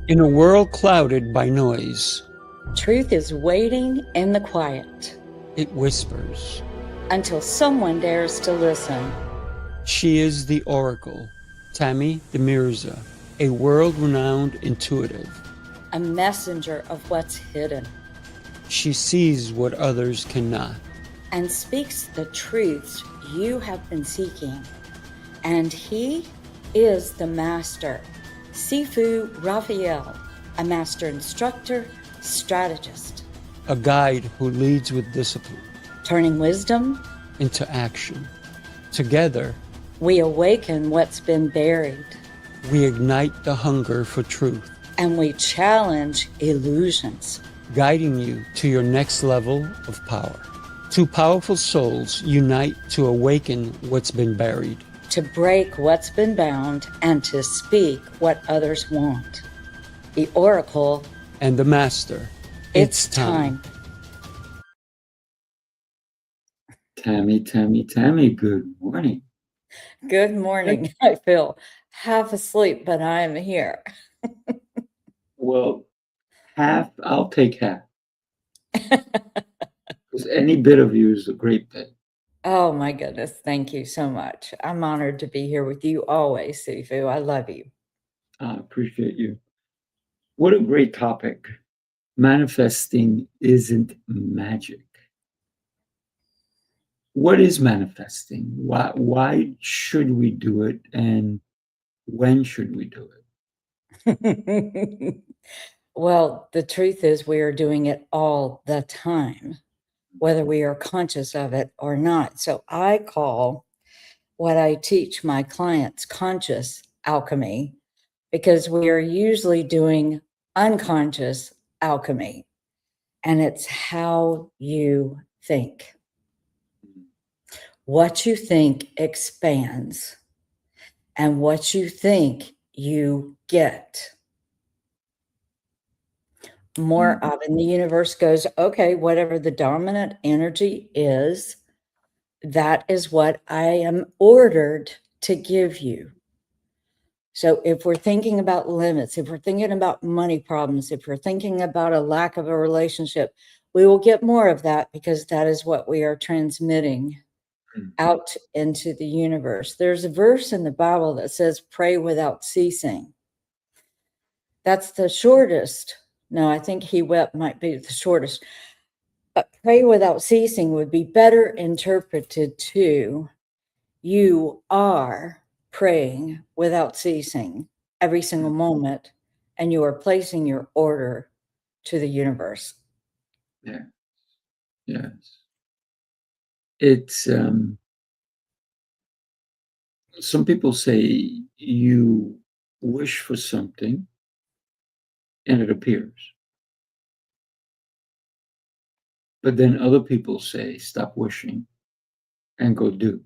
In a world clouded by noise, Truth is waiting in the quiet it whispers. until someone dares to listen. She is the Oracle, Tammy De Mirza, a world-renowned intuitive. A messenger of what's hidden She sees what others cannot. and speaks the truths you have been seeking. And he is the master, Sifu Rafael, a master instructor, strategist, A guide who leads with discipline turning wisdom. into action. Together, We awaken what's been buried we ignite the hunger for truth, and we challenge illusions. guiding you to your next level of power. Two powerful souls unite to awaken what's been buried. To break what's been bound and to speak what others want. The Oracle, And the Master, it's time. Tammy, good morning. Good morning. I feel half asleep, but I'm here. Well, I'll take half. Because any bit of you is a great bit. Oh my goodness. Thank you so much. I'm honored to be here with you always, Sifu. I love you. I appreciate you. What a great topic. Manifesting isn't magic. What is manifesting? Why should we do it? And when should we do it? Well, the truth is we are doing it all the time, whether we are conscious of it or not. So I call what I teach my clients conscious alchemy, because we are usually doing unconscious alchemy, and it's how you think. What you think expands, and what you think you get. More often the universe goes, okay, whatever the dominant energy is, that is what I am ordered to give you. So if we're thinking about limits, if we're thinking about money problems, if we're thinking about a lack of a relationship, we will get more of that, because that is what we are transmitting out into the universe. There's a verse in the Bible that says, pray without ceasing. That's the shortest. No, I think he wept might be the shortest. But pray without ceasing would be better interpreted to, you are praying without ceasing every single moment, and you are placing your order to the universe. Yeah. Yes. It's some people say you wish for something and it appears. But then other people say, stop wishing and go do.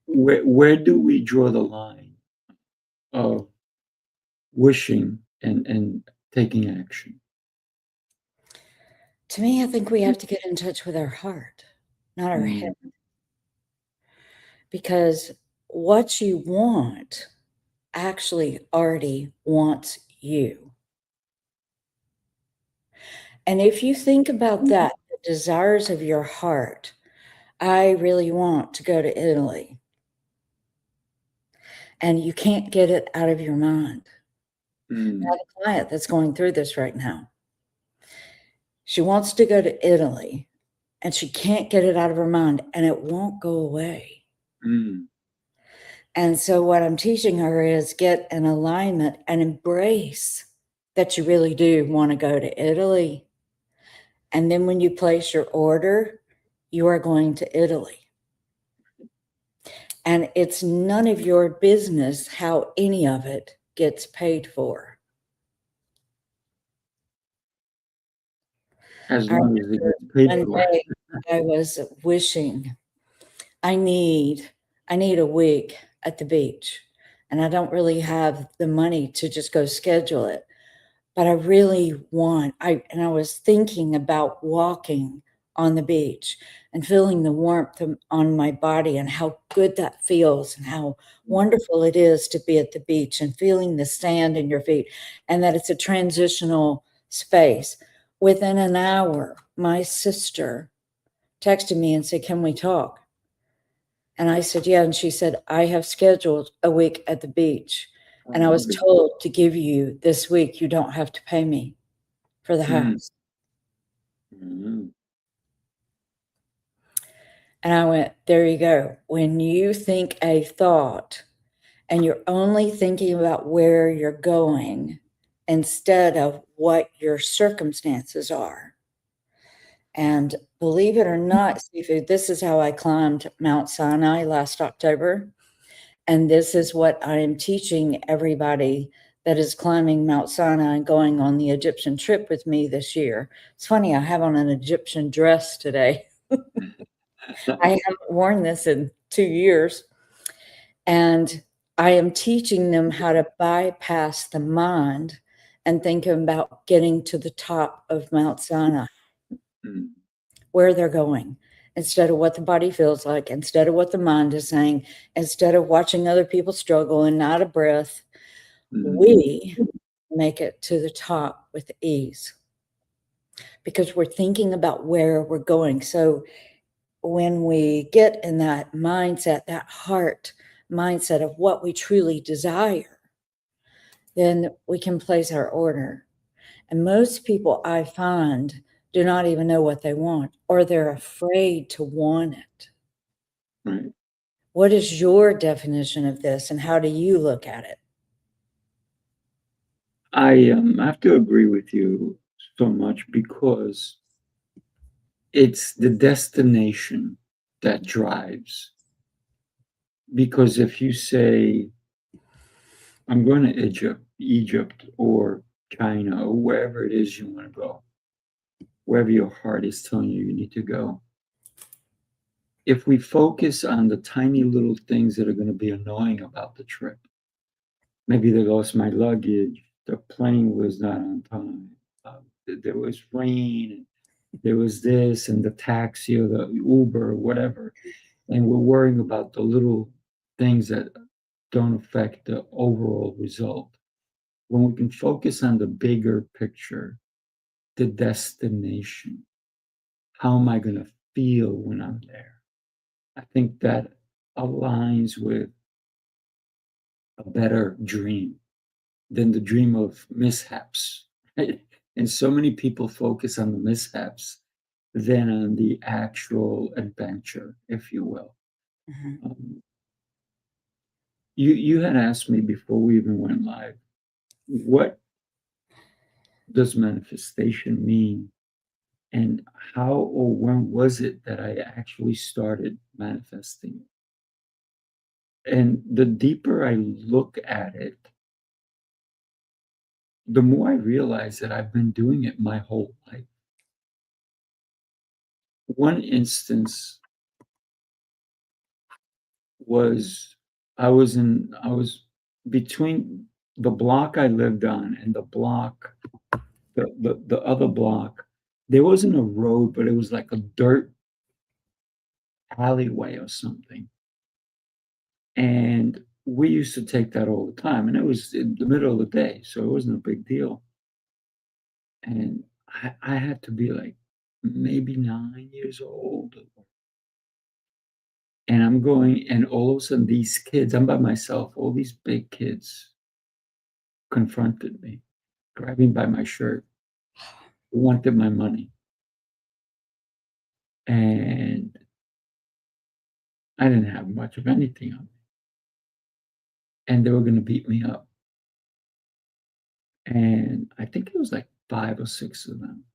Where do we draw the line of wishing and taking action? To me, I think we have to get in touch with our heart, not our head. Because what you want actually already wants you. And if you think about that, the desires of your heart, I really want to go to Italy. And you can't get it out of your mind. I have a client that's going through this right now. She wants to go to Italy and she can't get it out of her mind, and it won't go away. And so what I'm teaching her is get an alignment and embrace that you really do want to go to Italy. And then when you place your order, you are going to Italy. And it's none of your business how any of it gets paid for. As long as it gets paid One for. day I was wishing, I need a week at the beach, and I don't really have the money to just go schedule it, but I really want, I was thinking about walking on the beach and feeling the warmth on my body and how good that feels and how wonderful it is to be at the beach and feeling the sand in your feet and that it's a transitional space. Within an hour, my sister texted me and said, "Can we talk?" And I said, "Yeah." And she said, "I have scheduled a week at the beach. And I was told to give you this week. You don't have to pay me for the house." Mm-hmm. And I went, there you go. When you think a thought and you're only thinking about where you're going instead of what your circumstances are. And believe it or not, Sifu, this is how I climbed Mount Sinai last October. And this is what I am teaching everybody that is climbing Mount Sinai and going on the Egyptian trip with me this year. It's funny, I have on an Egyptian dress today. I haven't worn this in 2 years. And I am teaching them how to bypass the mind and think about getting to the top of Mount Sinai, where they're going, instead of what the body feels like, instead of what the mind is saying, instead of watching other people struggle and not a breath. We make it to the top with ease because we're thinking about where we're going. So when we get in that mindset, that heart mindset of what we truly desire, then we can place our order. And most people I find do not even know what they want, or they're afraid to want it. Right. What is your definition of this, and how do you look at it? I have to agree with you so much because it's the destination that drives. Because if you say, I'm going to Egypt or China or wherever it is you want to go, wherever your heart is telling you need to go, if we focus on the tiny little things that are going to be annoying about the trip, maybe they lost my luggage, the plane was not on time, there was rain, there was this, and the taxi or the Uber or whatever, and we're worrying about the little things that don't affect the overall result. When we can focus on the bigger picture, the destination, how am I going to feel when I'm there? I think that aligns with a better dream than the dream of mishaps. Right? And so many people focus on the mishaps than on the actual adventure, if you will. You had asked me before we even went live, what does manifestation mean? And how or when was it that I actually started manifesting? And the deeper I look at it, the more I realize that I've been doing it my whole life. One instance was I was between the block I lived on and the block, the other block. There wasn't a road, but it was like a dirt alleyway or something. And we used to take that all the time. And it was in the middle of the day, so it wasn't a big deal. And I had to be like maybe 9 years old. And I'm going, and all of a sudden, these kids, I'm by myself, all these big kids confronted me, grabbing by my shirt, wanted my money. And I didn't have much of anything on me. And they were going to beat me up. And I think it was like 5 or 6 of them.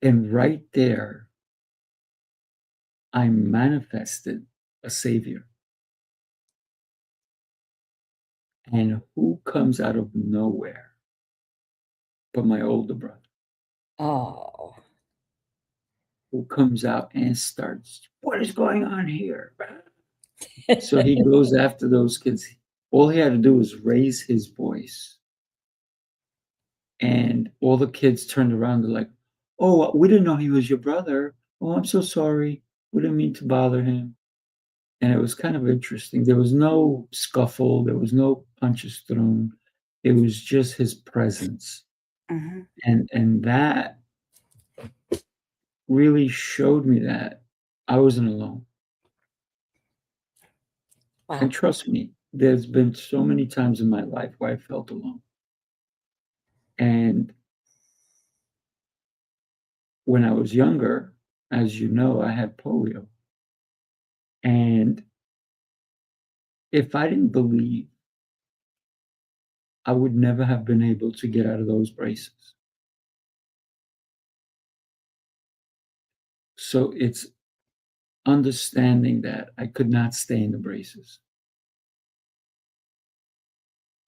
And right there, I manifested a savior. And who comes out of nowhere but my older brother? Oh. Who comes out and starts, what is going on here? So he goes after those kids. All he had to do was raise his voice. And all the kids turned around. They're like, "Oh, we didn't know he was your brother. Oh, I'm so sorry. We didn't mean to bother him." And it was kind of interesting. There was no scuffle, there was no punches thrown. It was just his presence. Mhm. And that really showed me that I wasn't alone. And Wow. trust me, there's been so many times in my life where I felt alone. And when I was younger, as you know, I had polio. And if I didn't believe, I would never have been able to get out of those braces. So it's understanding that I could not stay in the braces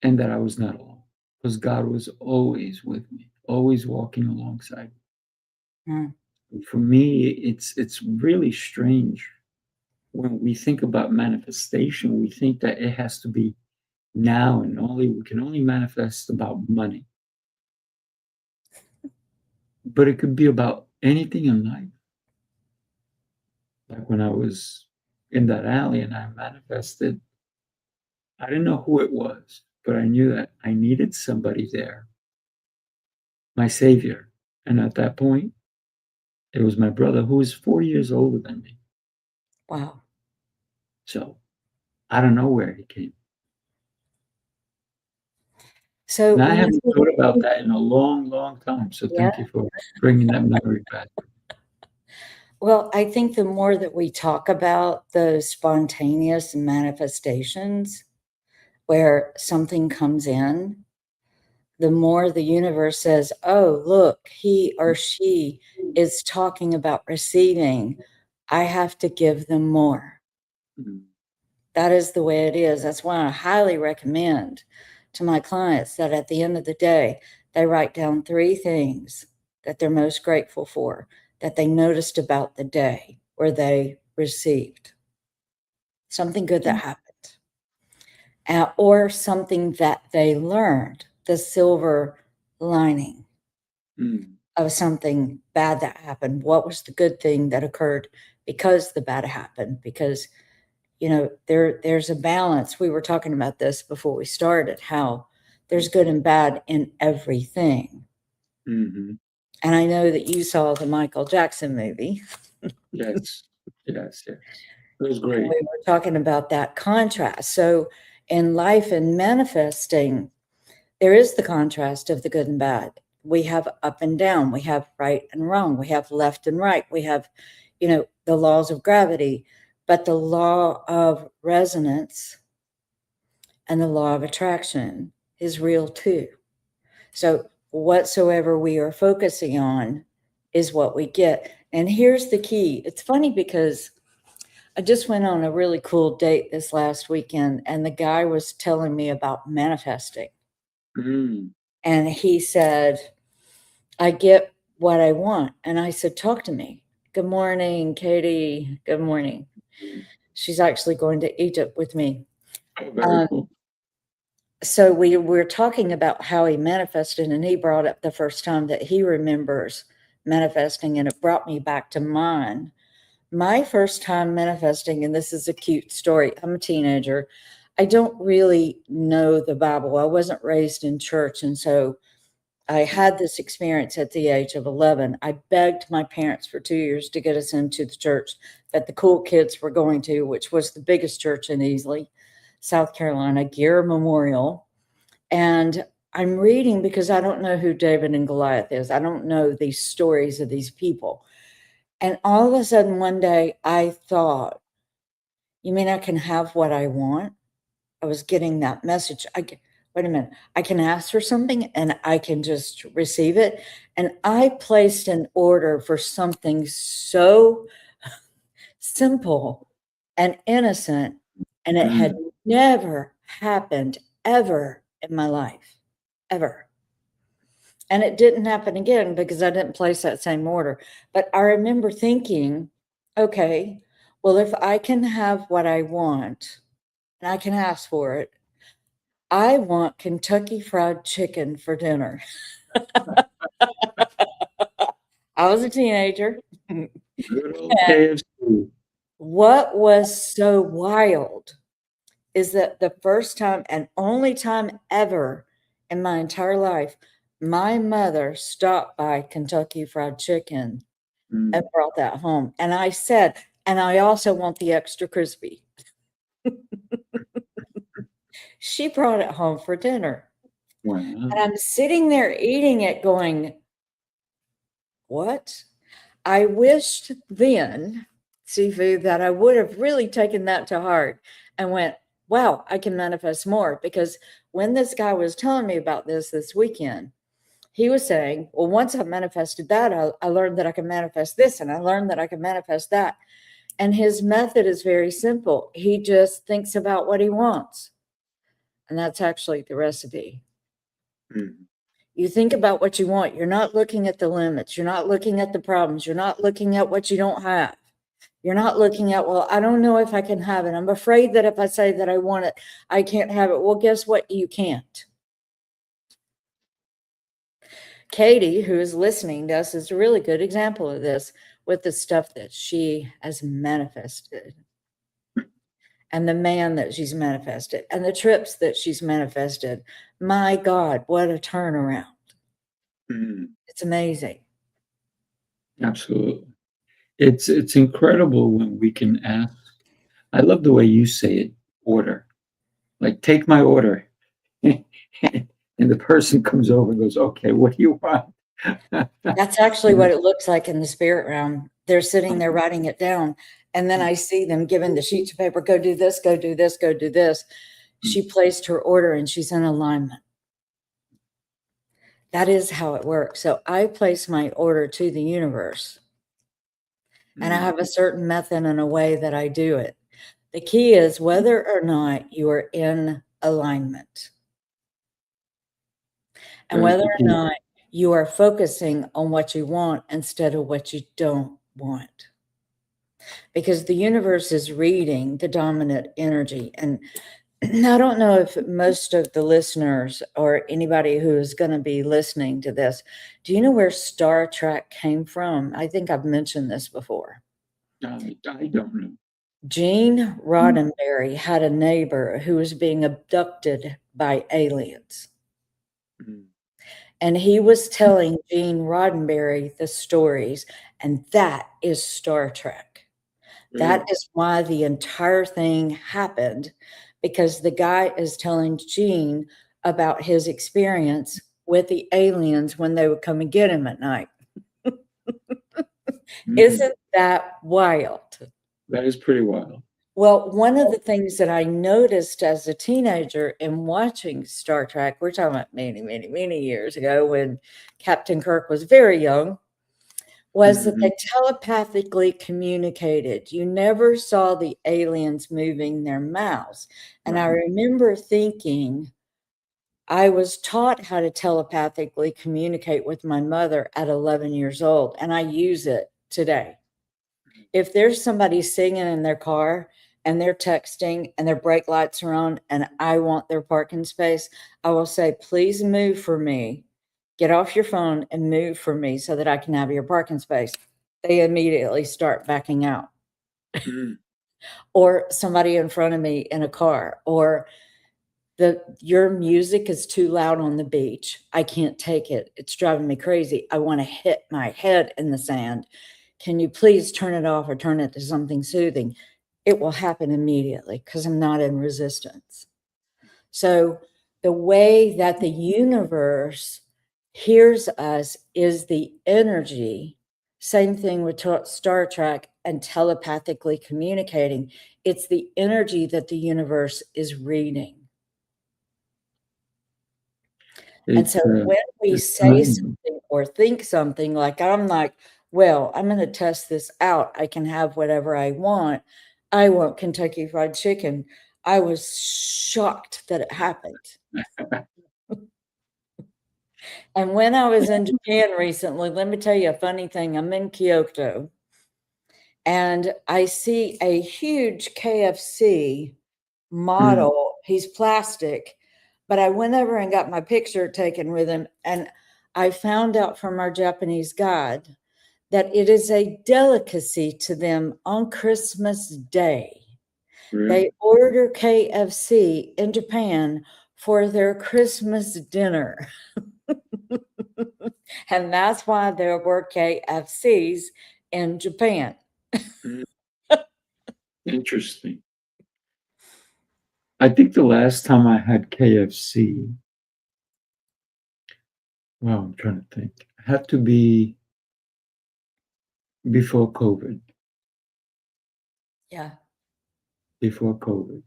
and that I was not alone because God was always with me, always walking alongside Mm. me. For me, it's really strange when we think about manifestation. We think that it has to be now and only we can only manifest about money, but it could be about anything in life. Like when I was in that alley and I manifested, I didn't know who it was, but I knew that I needed somebody there, my savior. And at that point, it was my brother who was 4 years older than me. Wow. So I don't know where he came. So And I when you haven't thought about that in a long, long time. So yeah, thank you for bringing that memory back. well, I think the more that we talk about those spontaneous manifestations where something comes in, the more the universe says, "Oh, look, he or she is talking about receiving. I have to give them more." Mm, That is the way it is. That's why I highly recommend to my clients that at the end of the day, they write down 3 things that they're most grateful for, that they noticed about the day or they received. Something good that mm, happened, or something that they learned, the silver lining mm, of something bad that happened. What was the good thing that occurred because the bad happened? Because there's a balance. We were talking about this before we started, how there's good and bad in everything. mhm. And I know that you saw the Michael Jackson movie, Yes, yes, yes. It was and great. we were talking about that contrast. So in life and manifesting, there is the contrast of the good and bad. We have up and down, we have right and wrong, we have left and right, we have, the laws of gravity, but the law of resonance and the law of attraction is real too. So, whatsoever we are focusing on is what we get. And here's the key. It's funny because I just went on a really cool date this last weekend, and the guy was telling me about manifesting. Mm, And he said, I get what I want. And I said, talk to me. Good morning, Katie. Good morning. mm. She's actually going to Egypt with me. Oh, very Um, cool. so we were talking about how he manifested, and he brought up the first time that he remembers manifesting, and it brought me back to mine. My first time manifesting, and this is a cute story. I'm a teenager. I don't really know the Bible. I wasn't raised in church, and so I had this experience at the age of 11. I begged my parents for 2 years to get us into the church that the cool kids were going to, which was the biggest church in Easley, South Carolina, Gear Memorial. And I'm reading because I don't know who David and Goliath is. I don't know these stories of these people. And all of a sudden, one day, I thought, you mean I can have what I want? I was getting that message. Wait a minute. I can ask for something and I can just receive it. And I placed an order for something so simple and innocent, and it had Mm, never happened ever in my life, ever. And it didn't happen again because I didn't place that same order. But I remember thinking, okay, well, if I can have what I want and I can ask for it, I want Kentucky Fried Chicken for dinner. I was a teenager. Good old KFC. What was so wild is that the first time and only time ever in my entire life, my mother stopped by Kentucky Fried Chicken and brought that home. And I said, and I also want the extra crispy. She brought it home for dinner. Wow. And I'm sitting there eating it going, what? I wished then, Sifu, that I would have really taken that to heart and went, wow, I can manifest more. Because when this guy was telling me about this weekend, he was saying, well, once I manifested that, I learned that I can manifest this, and I learned that I can manifest that. And his method is very simple. He just thinks about what he wants. And that's actually the recipe. You think about what you want. You're not looking at the limits. You're not looking at the problems. You're not looking at what you don't have. You're not looking at, well, I don't know if I can have it. I'm afraid that if I say that I want it, I can't have it. Well, guess what? You can't. Katie, who is listening to us, is a really good example of this with the stuff that she has manifested and the man that she's manifested and the trips that she's manifested. My God, what a turnaround. It's amazing. Absolutely. It's incredible when we can ask. I love the way you say it, order. Like, take my order. And the person comes over and goes, okay, what do you want? That's actually what it looks like in the spirit realm. They're sitting there writing it down. And then I see them given the sheets of paper, go do this, go do this, go do this. She placed her order and she's in alignment. That is how it works. So I place my order to the universe. And I have a certain method and a way that I do it. The key is whether or not you are in alignment. And whether or not you are focusing on what you want instead of what you don't want. Because the universe is reading the dominant energy. And I don't know if most of the listeners or anybody who is going to be listening to this, do you know where Star Trek came from? I think I've mentioned this before. I don't know. Gene Roddenberry had a neighbor who was being abducted by aliens. And he was telling Gene Roddenberry the stories, and that is Star Trek. That is why the entire thing happened, because the guy is telling Gene about his experience with the aliens when they would come and get him at night. Isn't that wild? That is pretty wild. Well, one of the things that I noticed as a teenager in watching Star Trek, we're talking about many, many, many years ago when Captain Kirk was very young, was that they telepathically communicated. You never saw the aliens moving their mouths. And I remember thinking, I was taught how to telepathically communicate with my mother at 11 years old, and I use it today. If there's somebody singing in their car and they're texting and their brake lights are on and I want their parking space, I will say, please move for me. Get off your phone and move for me so that I can have your parking space. They immediately start backing out. Or somebody in front of me in a car, or your music is too loud on the beach. I can't take it. It's driving me crazy. I want to hit my head in the sand. Can you please turn it off or turn it to something soothing? It will happen immediately because I'm not in resistance. So the way that the universe hears us is the energy. Same thing with Star Trek and telepathically communicating. It's the energy that the universe is reading. And so when we say something or think something, like I'm like, well, I'm going to test this out. I can have whatever I want. I want Kentucky Fried Chicken. I was shocked that it happened. And when I was in Japan recently, let me tell you a funny thing. I'm in Kyoto and I see a huge KFC model. He's plastic, but I went over and got my picture taken with him. And I found out from our Japanese guide that it is a delicacy to them on Christmas Day. Really? They order KFC in Japan for their Christmas dinner. And that's why there were KFCs in Japan. Interesting. I think the last time I had KFC, well, I'm trying to think, had to be before COVID. Yeah. Before COVID.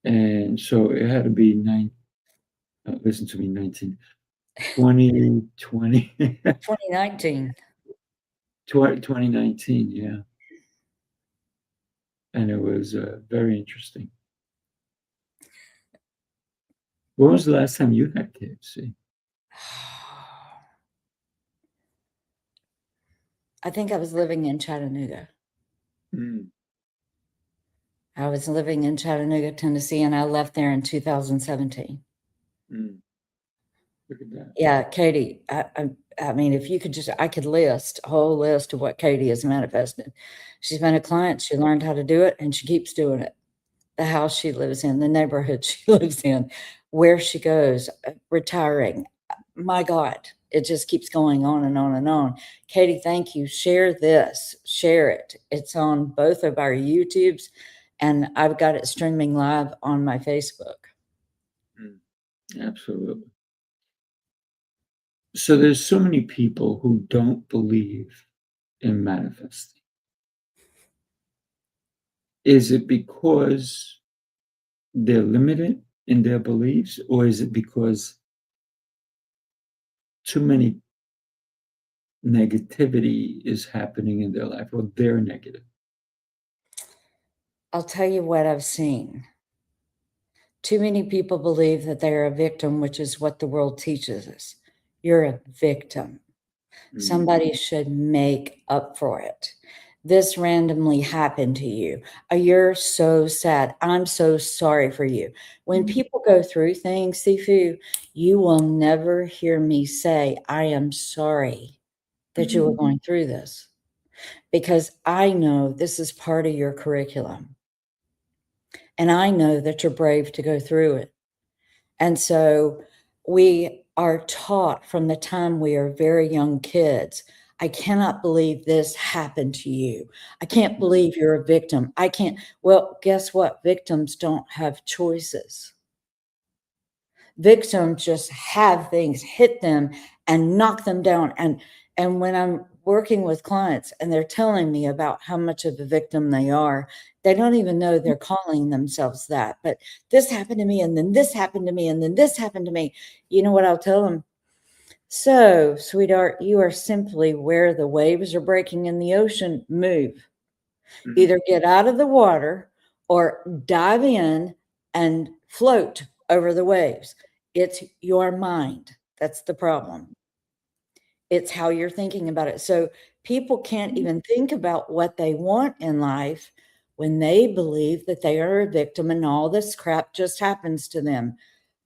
And so it had to be listen to me, 2020, 2019. 2019, yeah. And it was very interesting. When was the last time you had KFC? I think I was living in Chattanooga. Mm. I was living in Chattanooga, Tennessee, and I left there in 2017. Mm. Look at that. Yeah, Katie, I mean, if you could just, I could list a whole list of what Katie has manifested. She's been a client, she learned how to do it, and she keeps doing it. The house she lives in, the neighborhood she lives in, where she goes, retiring. My God, it just keeps going on and on and on. Katie, thank you. Share this, share it. It's on both of our YouTubes, and I've got it streaming live on my Facebook. Absolutely. So there's so many people who don't believe in manifesting. Is it because they're limited in their beliefs, or is it because too many negativity is happening in their life, or they're negative? I'll tell you what I've seen. Too many people believe that they are a victim, which is what the world teaches us. You're a victim. Somebody should make up for it. This randomly happened to you. You're so sad. I'm so sorry for you. When people go through things, Sifu, you will never hear me say, I am sorry that you were going through this, because I know this is part of your curriculum. And I know that you're brave to go through it. And so we are taught from the time we are very young kids, I cannot believe this happened to you. I can't believe you're a victim. I can't. Well, guess what? Victims don't have choices. Victims just have things hit them and knock them down. And when I'm working with clients and they're telling me about how much of a victim they are, they don't even know they're calling themselves that. But this happened to me, and then this happened to me, and then this happened to me. You know what I'll tell them? So, sweetheart, you are simply where the waves are breaking in the ocean. Move. Either get out of the water or dive in and float over the waves. It's your mind. That's the problem. It's how you're thinking about it. So people can't even think about what they want in life when they believe that they are a victim and all this crap just happens to them.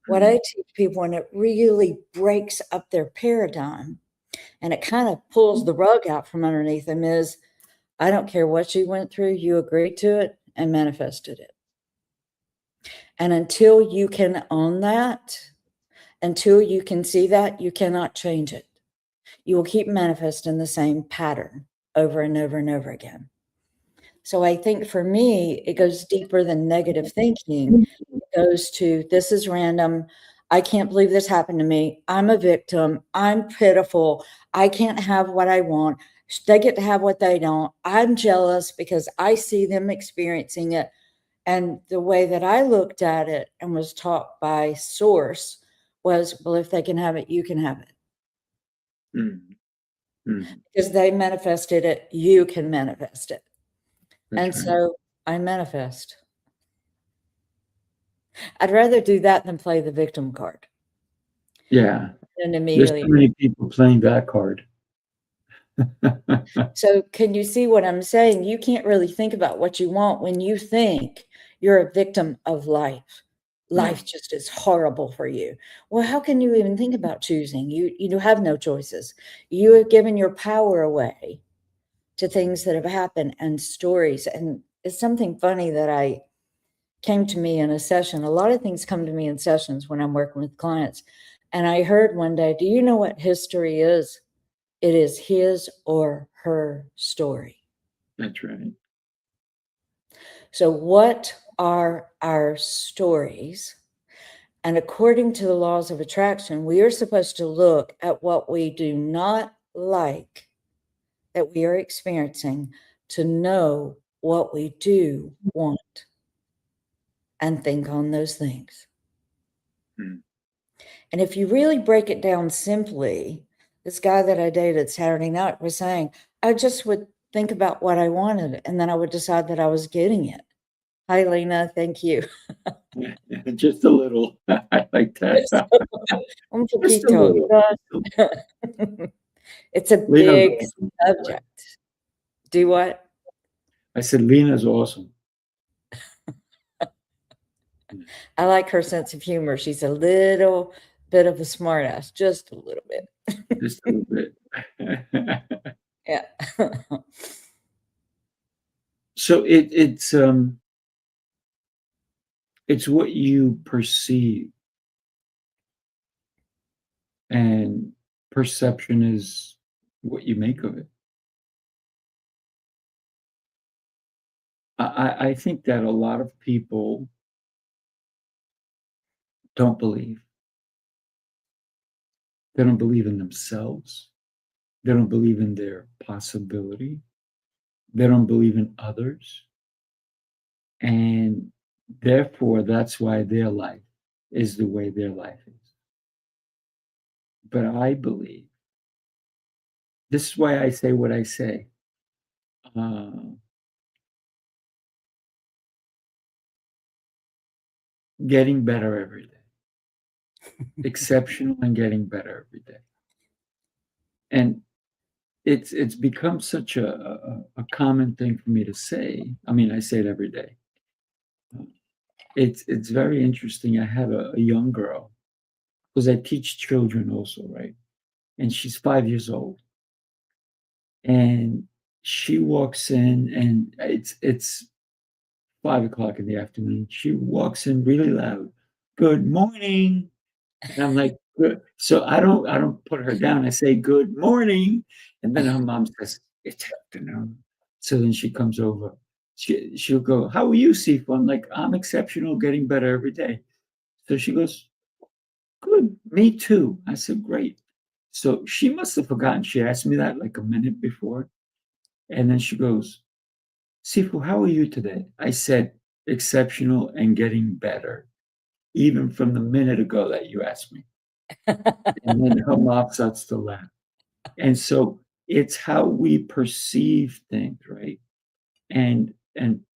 What I teach people, and it really breaks up their paradigm and it kind of pulls the rug out from underneath them, is I don't care what you went through, you agreed to it and manifested it. And until you can own that, until you can see that, you cannot change it. You will keep manifesting the same pattern over and over and over again. So I think for me, it goes deeper than negative thinking. It goes to, this is random. I can't believe this happened to me. I'm a victim. I'm pitiful. I can't have what I want. They get to have what they don't. I'm jealous because I see them experiencing it. And the way that I looked at it and was taught by source was, well, if they can have it, you can have it. Because they manifested it, you can manifest it. And so I manifest. I'd rather do that than play the victim card. Yeah. And There's immediately. so many people playing that card. So can you see what I'm saying? You can't really think about what you want when you think you're a victim of life. life just is horrible for you. Well, how can you even think about choosing? You have no choices. You have given your power away to things that have happened and stories. And it's something funny that came to me in a session. A lot of things come to me in sessions when I'm working with clients. And I heard one day, do you know what history is? It is his or her story. That's right. So what are our stories? And according to the laws of attraction, we are supposed to look at what we do not like that we are experiencing to know what we do want and think on those things. Hmm. And if you really break it down simply, this guy that I dated Saturday night was saying, I just would think about what I wanted and then I would decide that I was getting it. Hi, Lena. Thank you. Yeah, just a little. I like that. Un Just a poquito. little. It's a Lena's big awesome. subject. Do what? I said Lena's awesome. I like her sense of humor. She's a little bit of a smartass, just a little bit. Just a little bit. Yeah. So it's what you perceive, and perception is what you make of it. I think that a lot of people don't believe. They don't believe in themselves. They don't believe in their possibility. They don't believe in others. And therefore, that's why their life is the way their life is. But I believe, this is why I say what I say. Getting better every day, exceptional and getting better every day. And it's become such a common thing for me to say. I mean, I say it every day. It's very interesting. I had a young girl, because I teach children also, right? And she's 5 years old. And she walks in, and it's 5 o'clock in the afternoon. She walks in really loud. Good morning. And I'm like, good. So I don't put her down. I say, good morning. And then her mom says, it's afternoon. So then she comes over. She'll go, how are you, Sifu? I'm like, I'm exceptional, getting better every day. So she goes, good, me too. I said, great. So she must have forgotten. She asked me that like a minute before. And then she goes, Sifu, how are you today? I said, exceptional and getting better, even from the minute ago that you asked me. And then her mom starts to laugh. And so it's how we perceive things, right? And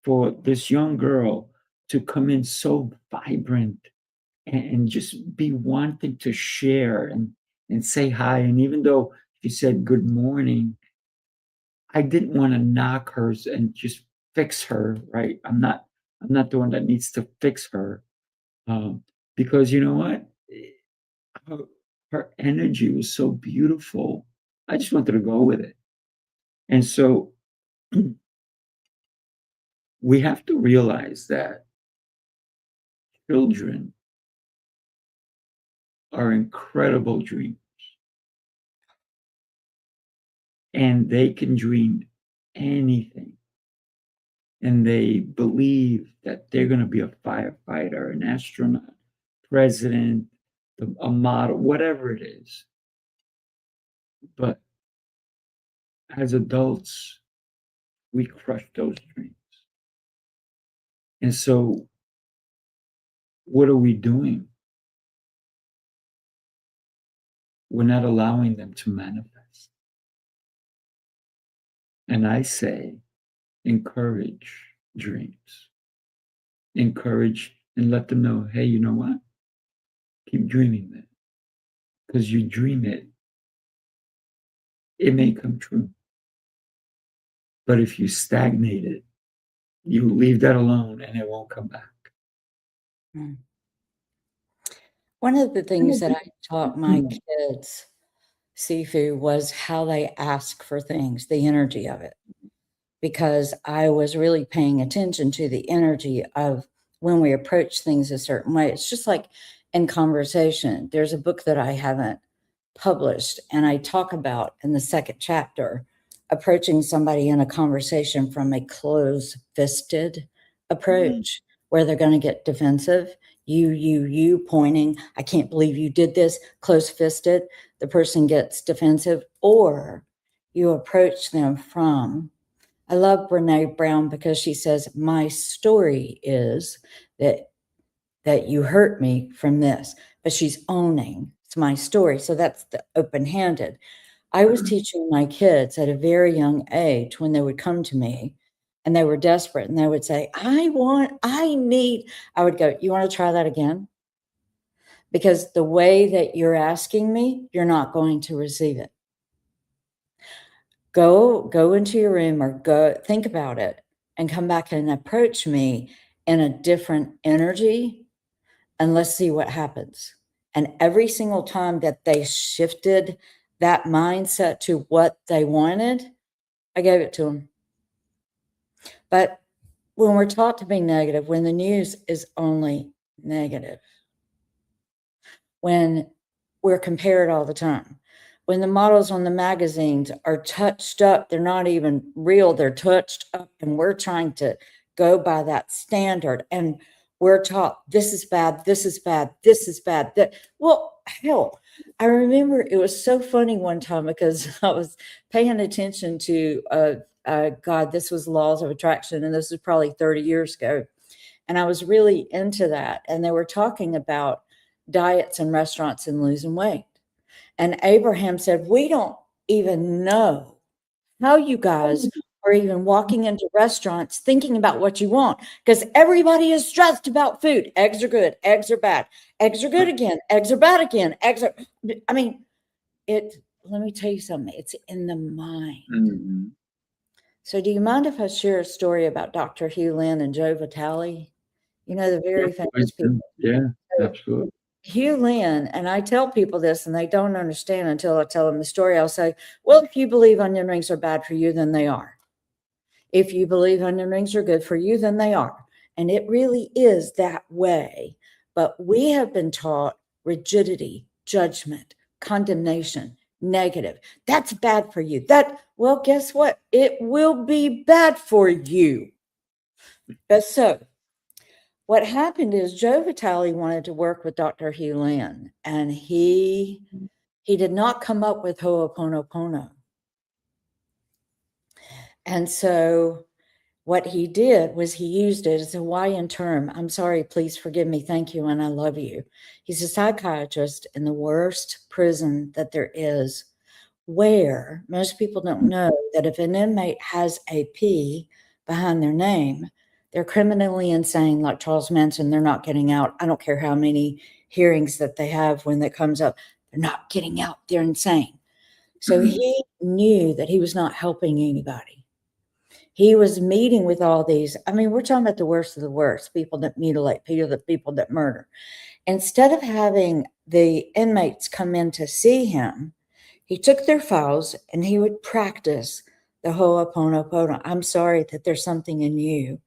for this young girl to come in so vibrant and just be wanting to share and say hi. And even though she said good morning, I didn't want to knock her and just fix her, right? I'm not the one that needs to fix her. Because you know what? Her, her energy was so beautiful. I just wanted to go with it. And so we have to realize that children are incredible dreamers, and they can dream anything. And they believe that they're going to be a firefighter, an astronaut, president, a model, whatever it is. But as adults, we crush those dreams. And so, what are we doing? We're not allowing them to manifest. And I say, encourage dreams. Encourage and let them know, hey, you know what? Keep dreaming that. Because you dream it, it may come true. But if you stagnate it, you leave that alone and it won't come back. Mm. One of the things that I taught my kids, Sifu, was how they ask for things, the energy of it, because I was really paying attention to the energy of when we approach things a certain way. It's just like in conversation. There's a book that I haven't published, and I talk about in the second chapter approaching somebody in a conversation from a closed-fisted approach where they're going to get defensive. You pointing, I can't believe you did this, close-fisted. The person gets defensive, or you approach them from, I love Brene Brown because she says, my story is that you hurt me from this, but she's owning it's my story. So that's the open-handed. I was teaching my kids at a very young age when they would come to me and they were desperate and they would say, I would go, you want to try that again? Because the way that you're asking me, you're not going to receive it. Go into your room or go think about it and come back and approach me in a different energy, and let's see what happens. And every single time that they shifted that mindset to what they wanted, I gave it to them. But when we're taught to be negative, when the news is only negative, when we're compared all the time, when the models on the magazines are touched up, they're not even real, they're touched up, and we're trying to go by that standard. And we're taught this is bad, this is bad, this is bad. Well, hell, I remember it was so funny one time because I was paying attention to, God, this was Laws of Attraction, and this is probably 30 years ago. And I was really into that. And they were talking about diets and restaurants and losing weight. And Abraham said, we don't even know how you guys are even walking into restaurants thinking about what you want, because everybody is stressed about food. Eggs are good. Eggs are bad. Eggs are good again. Eggs are bad again. Let me tell you something. It's in the mind. Mm-hmm. So do you mind if I share a story about Dr. Hugh Lynn and Joe Vitale? You know, the very famous people. Yeah, absolutely. Hugh Lynn, and I tell people this and they don't understand until I tell them the story. I'll say, well, if you believe onion rings are bad for you, then they are. If you believe onion rings are good for you, then they are. And it really is that way. But we have been taught rigidity, judgment, condemnation, negative. That's bad for you. Well, guess what? It will be bad for you. So what happened is Joe Vitale wanted to work with Dr. Hugh Lynn, and he did not come up with Ho'oponopono. And so what he did was he used it as a Hawaiian term. I'm sorry, please forgive me, thank you, and I love you. He's a psychiatrist in the worst prison that there is, where most people don't know that if an inmate has a P behind their name, they're criminally insane, like Charles Manson. They're not getting out. I don't care how many hearings that they have when that comes up. They're not getting out. They're insane. So he knew that he was not helping anybody. He was meeting with all these. I mean, we're talking about the worst of the worst, people that mutilate, people that murder. Instead of having the inmates come in to see him, he took their files and he would practice the Ho'oponopono. I'm sorry that there's something in you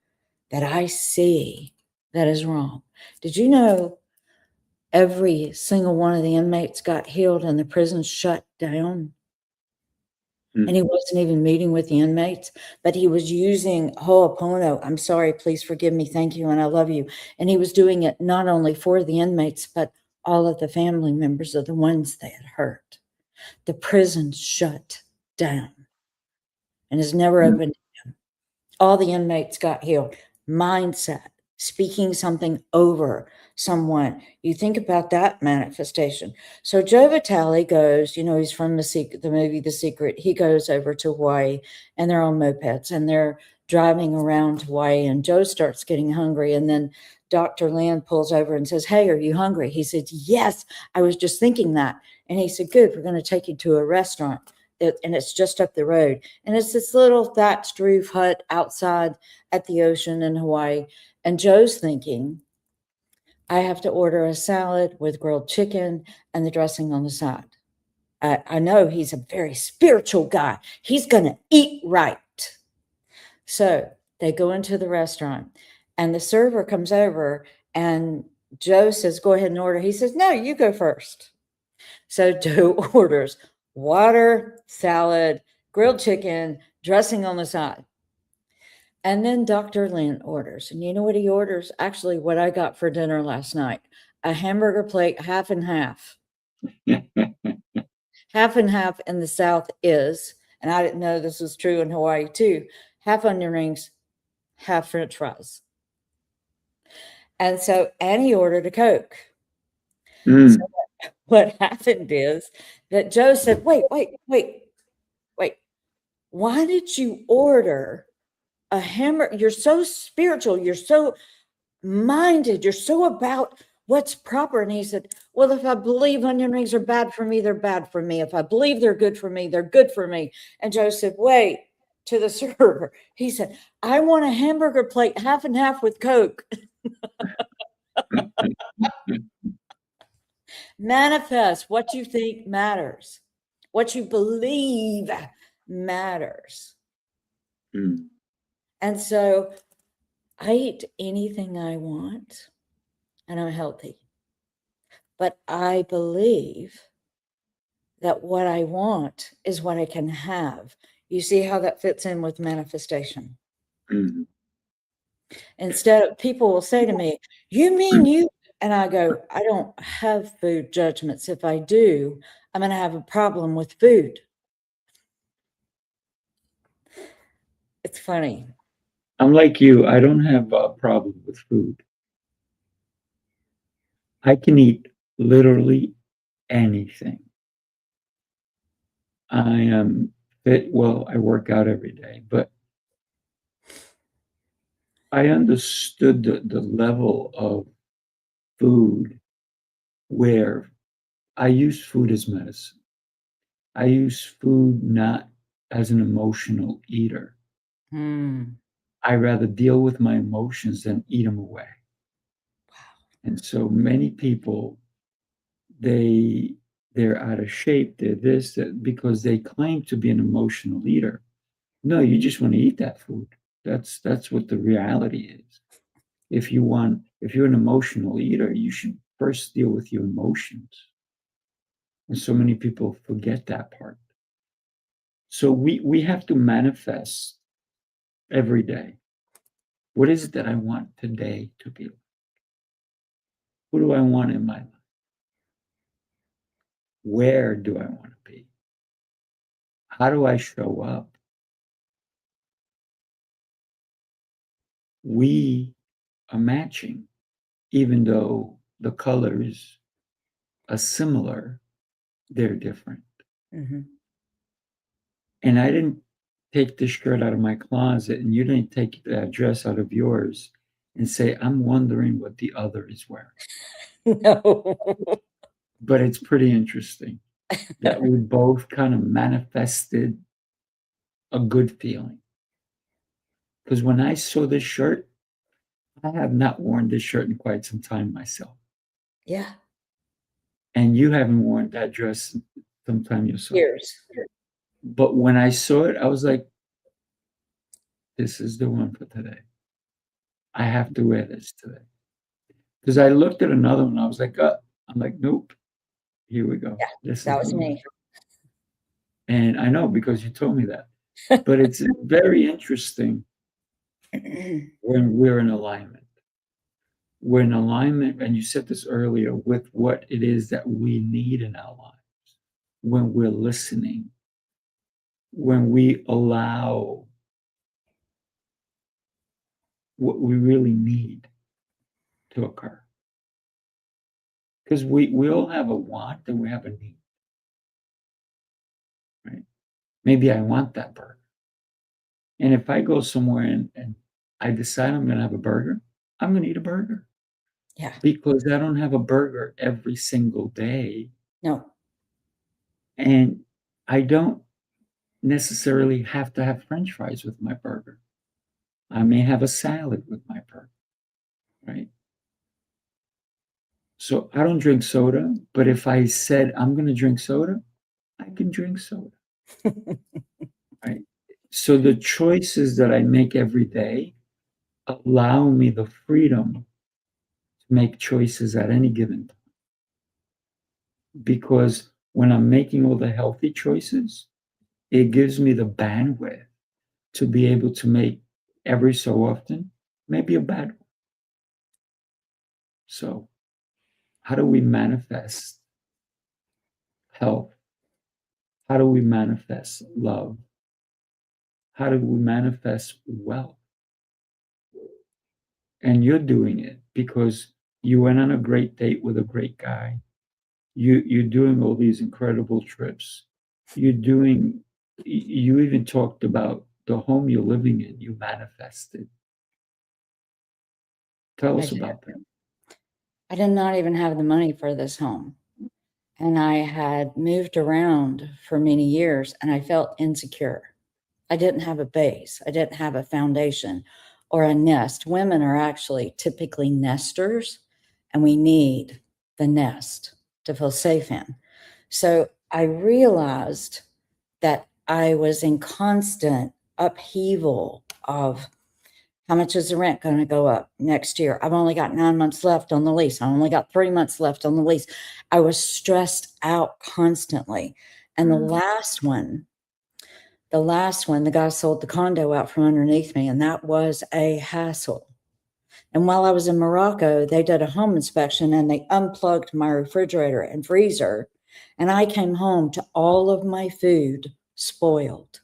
that I see that is wrong. Did you know every single one of the inmates got healed and the prison shut down? And he wasn't even meeting with the inmates, but he was using Ho'opono. I'm sorry, please forgive me, thank you, and I love you. And he was doing it not only for the inmates, but all of the family members of the ones they had hurt. The prison shut down and has never opened again. All the inmates got healed. Mindset, speaking something over someone. You think about that manifestation. So Joe Vitale goes, he's from the movie The Secret. He goes over to Hawaii and they're on mopeds and they're driving around Hawaii, and Joe starts getting hungry. And then Dr. Lynn pulls over and says, hey, are you hungry? He said, yes, I was just thinking that. And he said, good, we're going to take you to a restaurant. And it's just up the road. And it's this little thatched roof hut outside at the ocean in Hawaii. And Joe's thinking, I have to order a salad with grilled chicken and the dressing on the side. I know he's a very spiritual guy. He's going to eat right. So they go into the restaurant and the server comes over and Joe says, go ahead and order. He says, no, you go first. So Joe orders water, salad, grilled chicken, dressing on the side. And then Dr. Lynn orders. And you know what he orders? Actually, what I got for dinner last night, a hamburger plate, half and half. Half and half in the South is, and I didn't know this was true in Hawaii too, half onion rings, half French fries. And so Annie ordered a Coke. So what happened is that Joe said, wait. Why did you order a hamburger? You're so spiritual. You're so minded. You're so about what's proper. And he said, well, if I believe onion rings are bad for me, they're bad for me. If I believe they're good for me, they're good for me. And Joe said, wait, to the server. He said, I want a hamburger plate, half and half with Coke. Manifest what you think matters. What you believe matters. And so I eat anything I want and I'm healthy. But I believe that what I want is what I can have. You see how that fits in with manifestation? Instead of, people will say to me, you mean you? And I go, I don't have food judgments. If I do, I'm going to have a problem with food. It's funny. I'm like you. I don't have a problem with food. I can eat literally anything. I am fit. Well, I work out every day, but I understood the level of food where I use food as medicine. I use food not as an emotional eater. I rather deal with my emotions than eat them away. Wow. And so many people, they're out of shape. They're this, that, because they claim to be an emotional eater. No, you just want to eat that food. That's what the reality is. If you're an emotional eater, you should first deal with your emotions. And so many people forget that part. So we have to manifest every day. What is it that I want today to be? Who do I want in my life? Where do I want to be? How do I show up? We are matching, even though the colors are similar, they're different. And I didn't take this shirt out of my closet and you didn't take that dress out of yours and say, I'm wondering what the other is wearing. No. But it's pretty interesting that we both kind of manifested a good feeling. Because when I saw this shirt, I have not worn this shirt in quite some time myself. Yeah. And you haven't worn that dress sometime yourself. Years. But when I saw it, I was like, this is the one for today. I have to wear this today. Because I looked at another one, I was like, I'm like, nope. Here we go. Yeah, this that is was me. And I know because you told me that. But it's very interesting when we're in alignment. We're in alignment, and you said this earlier, with what it is that we need in our lives. When we're listening, when we allow what we really need to occur. Because we all have a want and we have a need. Right? Maybe I want that burger. And if I go somewhere and I decide I'm going to have a burger, I'm going to eat a burger. Yeah. Because I don't have a burger every single day. No. And I don't necessarily have to have French fries with my burger. I may have a salad with my burger, right? So I don't drink soda, but if I said I'm going to drink soda, I can drink soda. Right? So the choices that I make every day allow me the freedom to make choices at any given time. Because when I'm making all the healthy choices, it gives me the bandwidth to be able to make every so often maybe a bad one. So, how do we manifest health? How do we manifest love? How do we manifest wealth? And you're doing it because you went on a great date with a great guy. You're doing all these incredible trips. You even talked about the home you're living in, you manifested. Tell us about that. I did not even have the money for this home. And I had moved around for many years and I felt insecure. I didn't have a base. I didn't have a foundation or a nest. Women are actually typically nesters, and we need the nest to feel safe in. So I realized that I was in constant upheaval of how much is the rent going to go up next year? I've only got 9 months left on the lease. I only got 3 months left on the lease. I was stressed out constantly. And the last one, the guy sold the condo out from underneath me, and that was a hassle. And while I was in Morocco, they did a home inspection and they unplugged my refrigerator and freezer. And I came home to all of my food spoiled.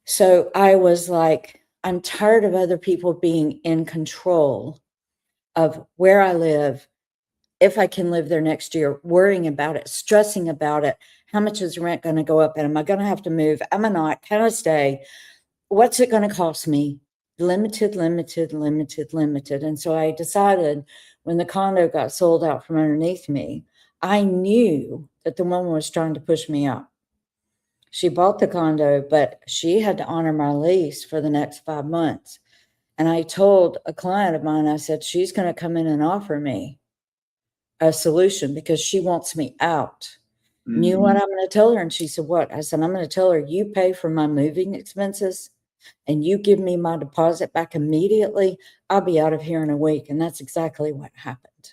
So I was like, I'm tired of other people being in control of where I live, if I can live there next year, worrying about it, stressing about it. How much is rent going to go up? And am I going to have to move? Am I not? Can I stay? What's it going to cost me? Limited. And so I decided when the condo got sold out from underneath me, I knew that the woman was trying to push me out. She bought the condo, but she had to honor my lease for the next 5 months. And I told a client of mine, I said, she's going to come in and offer me a solution because she wants me out. Mm-hmm. You know what I'm going to tell her? And she said, what? I said, I'm going to tell her, you pay for my moving expenses and you give me my deposit back immediately. I'll be out of here in a week. And that's exactly what happened.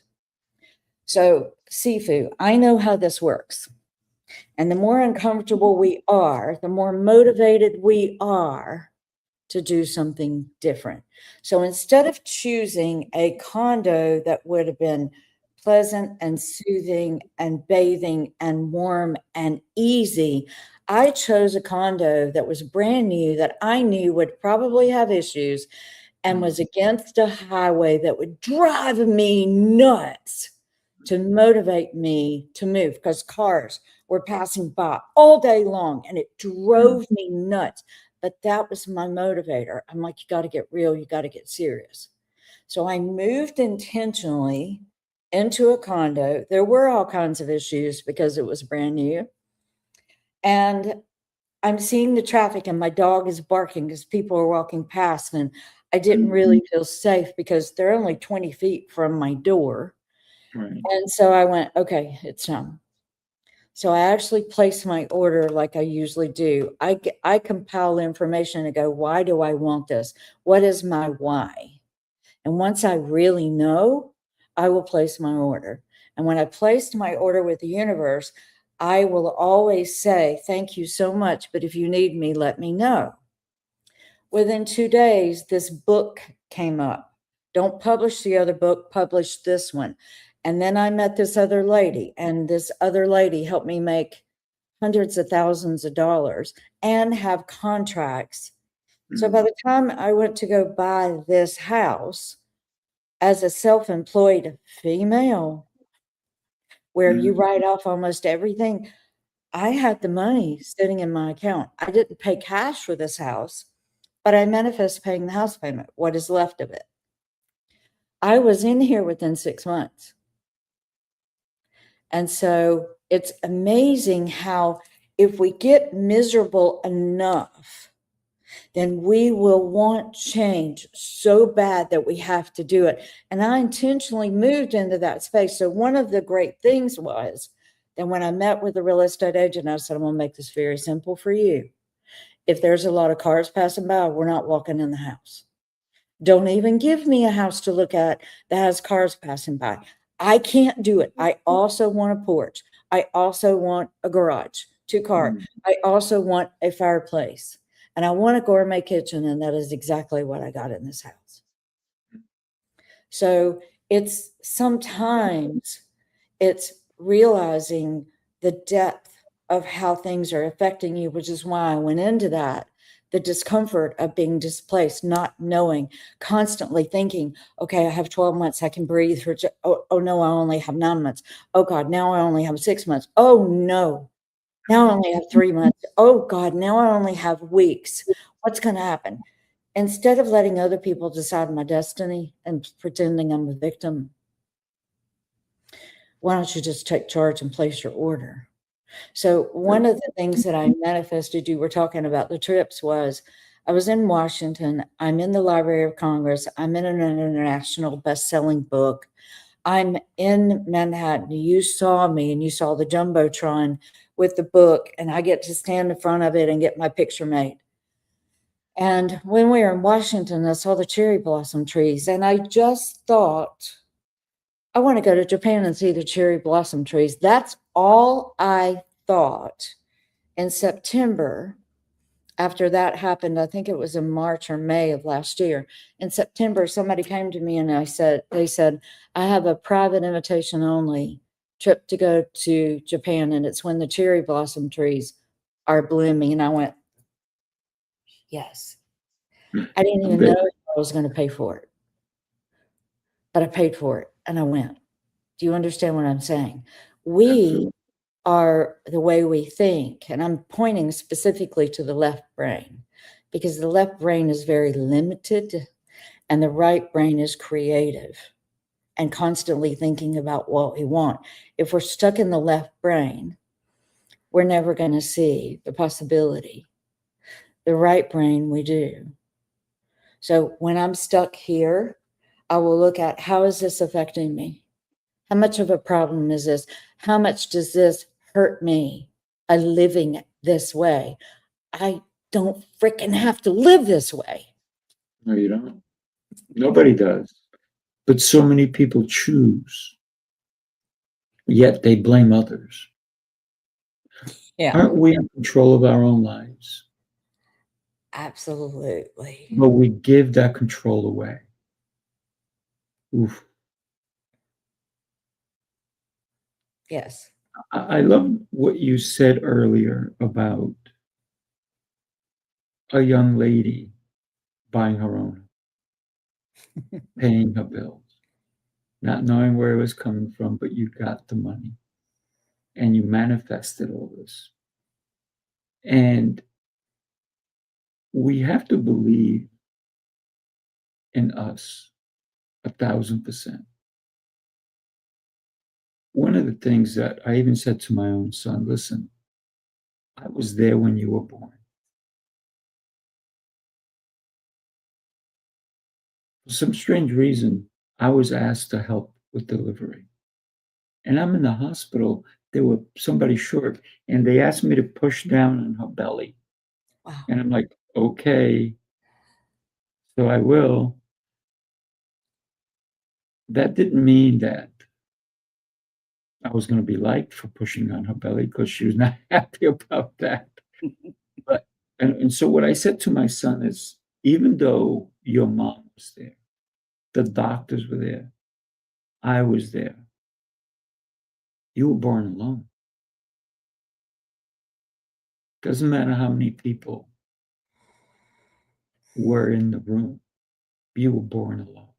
So, Sifu, I know how this works. And the more uncomfortable we are, the more motivated we are to do something different. So instead of choosing a condo that would have been pleasant and soothing and bathing and warm and easy, I chose a condo that was brand new that I knew would probably have issues and was against a highway that would drive me nuts to motivate me to move because cars were passing by all day long and it drove me nuts. But that was my motivator. I'm like, you got to get real. You got to get serious. So I moved intentionally into a condo. There were all kinds of issues because it was brand new. And I'm seeing the traffic and my dog is barking because people are walking past. And I didn't really feel safe because they're only 20 feet from my door. Right. And so I went, okay, it's time. So I actually placed my order like I usually do. I compile information and go, why do I want this? What is my why? And once I really know, I will place my order. And when I placed my order with the universe, I will always say, thank you so much, but if you need me, let me know. Within 2 days, this book came up. Don't publish the other book, publish this one. And then I met this other lady, and this other lady helped me make hundreds of thousands of dollars and have contracts. So by the time I went to go buy this house as a self-employed female, where you write off almost everything, I had the money sitting in my account. I didn't pay cash for this house, but I manifest paying the house payment, what is left of it. I was in here within 6 months. And so it's amazing how if we get miserable enough then we will want change so bad that we have to do it. And I intentionally moved into that space. So one of the great things was that when I met with the real estate agent, I said, I'm going to make this very simple for you. If there's a lot of cars passing by, we're not walking in the house. Don't even give me a house to look at that has cars passing by. I can't do it. I also want a porch. I also want a garage, 2 car. I also want a fireplace. And I want a gourmet kitchen, and that is exactly what I got in this house. So it's sometimes it's realizing the depth of how things are affecting you, which is why I went into that. The discomfort of being displaced, not knowing, constantly thinking, okay, I have 12 months, I can breathe for, oh no, I only have 9 months. Oh God, now I only have 6 months. Oh no, now I only have 3 months. Oh God, now I only have weeks. What's going to happen? Instead of letting other people decide my destiny and pretending I'm a victim, why don't you just take charge and place your order? So one of the things that I manifested, you were talking about the trips, was I was in Washington. I'm in the Library of Congress. I'm in an international best-selling book. I'm in Manhattan. You saw me and you saw the Jumbotron with the book, and I get to stand in front of it and get my picture made. And when we were in Washington, I saw the cherry blossom trees, and I just thought, I want to go to Japan and see the cherry blossom trees. That's all I thought. In September, after that happened, I think it was in March or May of last year. In September, somebody came to me and they said, I have a private invitation only trip to go to Japan, and it's when the cherry blossom trees are blooming. And I went, yes. I didn't even know if I was going to pay for it, but I paid for it and I went. Do you understand what I'm saying? We are the way we think. And I'm pointing specifically to the left brain, because the left brain is very limited and the right brain is creative and constantly thinking about what we want. If we're stuck in the left brain, we're never going to see the possibility. The right brain, we do. So when I'm stuck here, I will look at, how is this affecting me? How much of a problem is this? How much does this hurt me by living this way? I don't freaking have to live this way. No, you don't. Nobody does. But so many people choose, yet they blame others. Yeah, Aren't we in control of our own lives? absolutely. But we give that control away. Oof. Yes. I love what you said earlier about a young lady buying her own, paying her bills, not knowing where it was coming from, but you got the money and you manifested all this. And we have to believe in us 1,000%. One of the things that I even said to my own son, listen, I was there when you were born. For some strange reason, I was asked to help with delivery. And I'm in the hospital. There were somebody short, and they asked me to push down on her belly. Wow. And I'm like, okay, so I will. That didn't mean that I was going to be liked for pushing on her belly, because she was not happy about that. But and so what I said to my son is, even though your mom was there, the doctors were there, I was there, you were born alone. Doesn't matter how many people were in the room, you were born alone.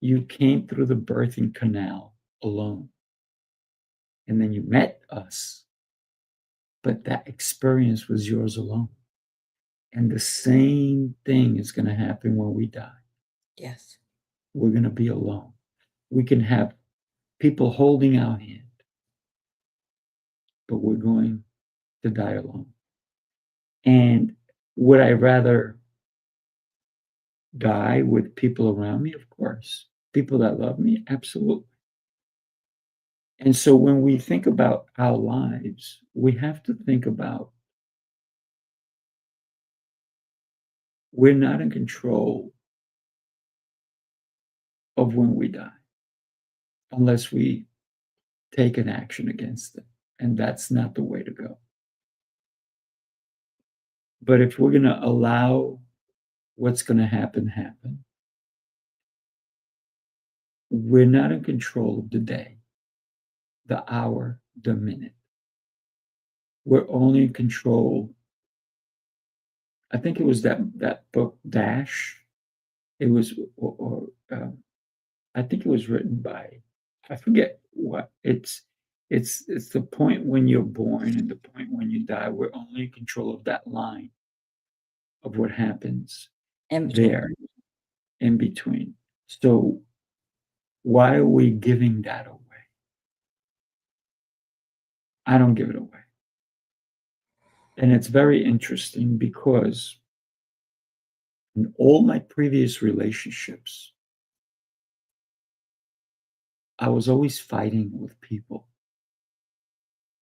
You came through the birthing canal alone. And then you met us. But that experience was yours alone. And the same thing is going to happen when we die. Yes. We're going to be alone. We can have people holding our hand, but we're going to die alone. And would I rather die with people around me? Of course. People that love me? Absolutely. And so when we think about our lives, we have to think about we're not in control of when we die unless we take an action against it. And that's not the way to go. But if we're going to allow what's going to happen, we're not in control of the day, the hour, the minute. We're only in control. I think it was that book Dash. It was, I think it was written by, I forget what. It's the point when you're born and the point when you die. We're only in control of that line of what happens In between. there in between. So why are we giving that away? I don't give it away. And it's very interesting because in all my previous relationships, I was always fighting with people,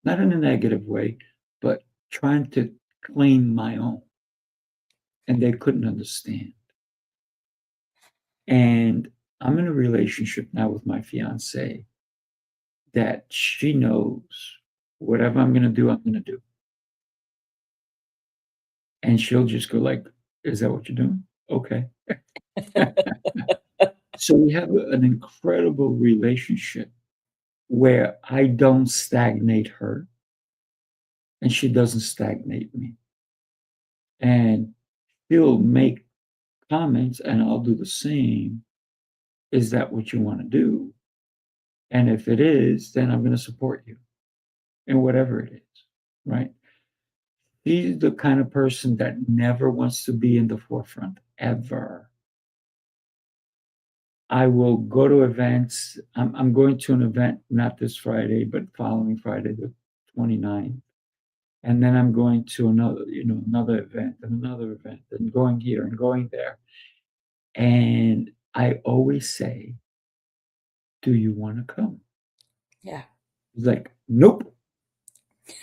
not in a negative way, but trying to claim my own. And they couldn't understand. And I'm in a relationship now with my fiance that she knows whatever I'm going to do, I'm going to do. And she'll just go like, is that what you're doing? Okay. So we have an incredible relationship where I don't stagnate her and she doesn't stagnate me. And she'll make comments and I'll do the same. Is that what you want to do? And if it is, then I'm going to support you in whatever it is, right? She's the kind of person that never wants to be in the forefront, ever. I will go to events. I'm going to an event, not this Friday, but following Friday, the 29th. And then I'm going to another event and another event and going here and going there. And I always say, do you want to come? Yeah. He's like, nope.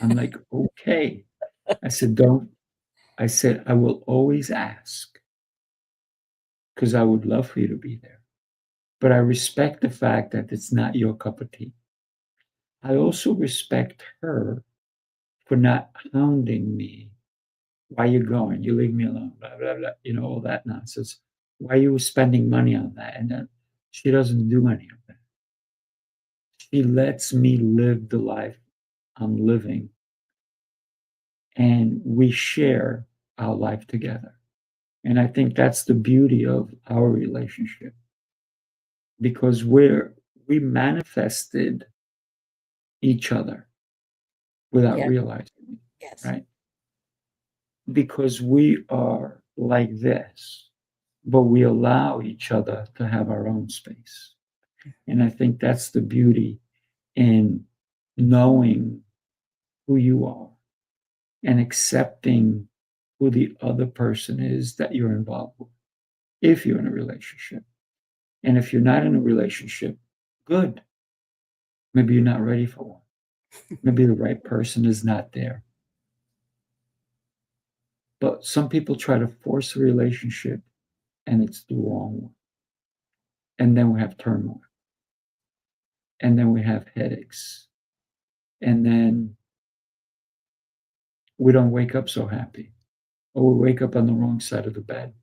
I'm like, okay. I said, don't. I said, I will always ask because I would love for you to be there. But I respect the fact that it's not your cup of tea. I also respect her for not hounding me. Why are you going? You leave me alone, blah, blah, blah, all that nonsense. Why are you spending money on that? And then she doesn't do any of that. She lets me live the life I'm living. And we share our life together. And I think that's the beauty of our relationship because we manifested each other without Yeah. realizing it, Yes. right? Because we are like this, but we allow each other to have our own space. And I think that's the beauty in knowing who you are and accepting who the other person is that you're involved with, if you're in a relationship. And if you're not in a relationship, good. Maybe you're not ready for one. Maybe the right person is not there. But some people try to force a relationship and it's the wrong one. And then we have turmoil. And then we have headaches. And then we don't wake up so happy. Or we wake up on the wrong side of the bed.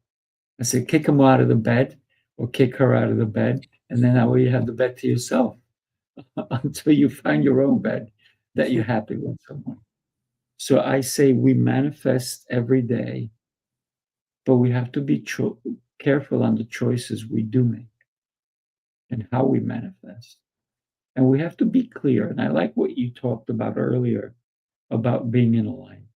I say, kick him out of the bed or kick her out of the bed. And then that way you have the bed to yourself until you find your own bed that you're happy with someone. So I say we manifest every day, but we have to be careful on the choices we do make and how we manifest. And we have to be clear. And I like what you talked about earlier about being in alignment.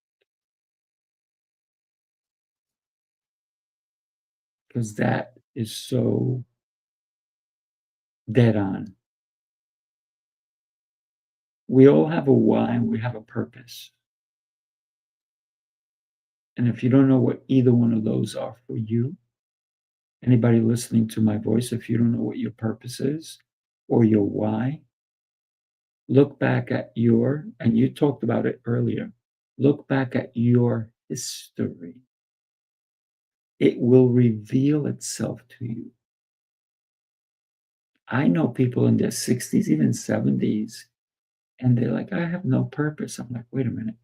Because that is so dead on. We all have a why and we have a purpose. And if you don't know what either one of those are for you, anybody listening to my voice, if you don't know what your purpose is or your why, look back at and you talked about it earlier, look back at your history. It will reveal itself to you. I know people in their 60s, even 70s, and they're like, I have no purpose. I'm like, wait a minute.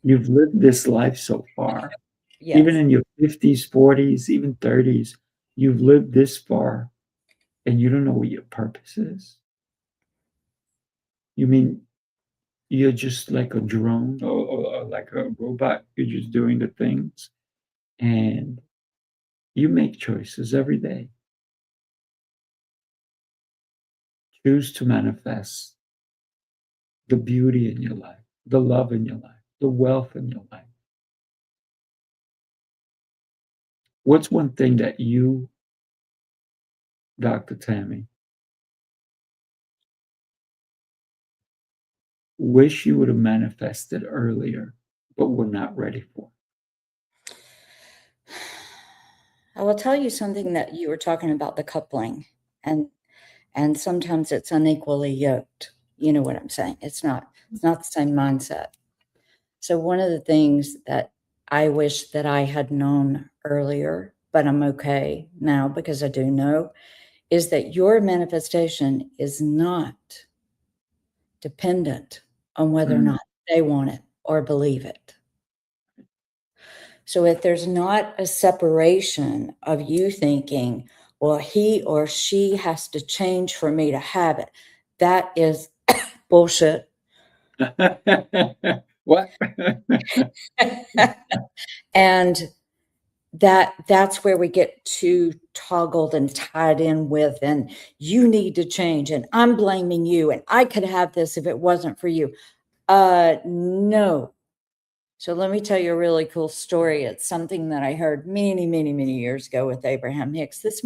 You've lived this life so far. Yes. Even in your 50s, 40s, even 30s, you've lived this far and you don't know what your purpose is. You mean you're just like a drone or like a robot? You're just doing the things and you make choices every day. Choose to manifest the beauty in your life, the love in your life, the wealth in your life. What's one thing that you, Dr. Tammy, wish you would have manifested earlier, but were not ready for? I will tell you something that you were talking about, the coupling, and sometimes it's unequally yoked. You know what I'm saying? It's not the same mindset. So one of the things that I wish that I had known earlier, but I'm okay now because I do know, is that your manifestation is not dependent on whether or not they want it or believe it. So if there's not a separation of you thinking, well, he or she has to change for me to have it, that is bullshit. What? And that's where we get too toggled and tied in with, and you need to change, and I'm blaming you, and I could have this if it wasn't for you. No. So let me tell you a really cool story. It's something that I heard many, many, many years ago with Abraham Hicks. This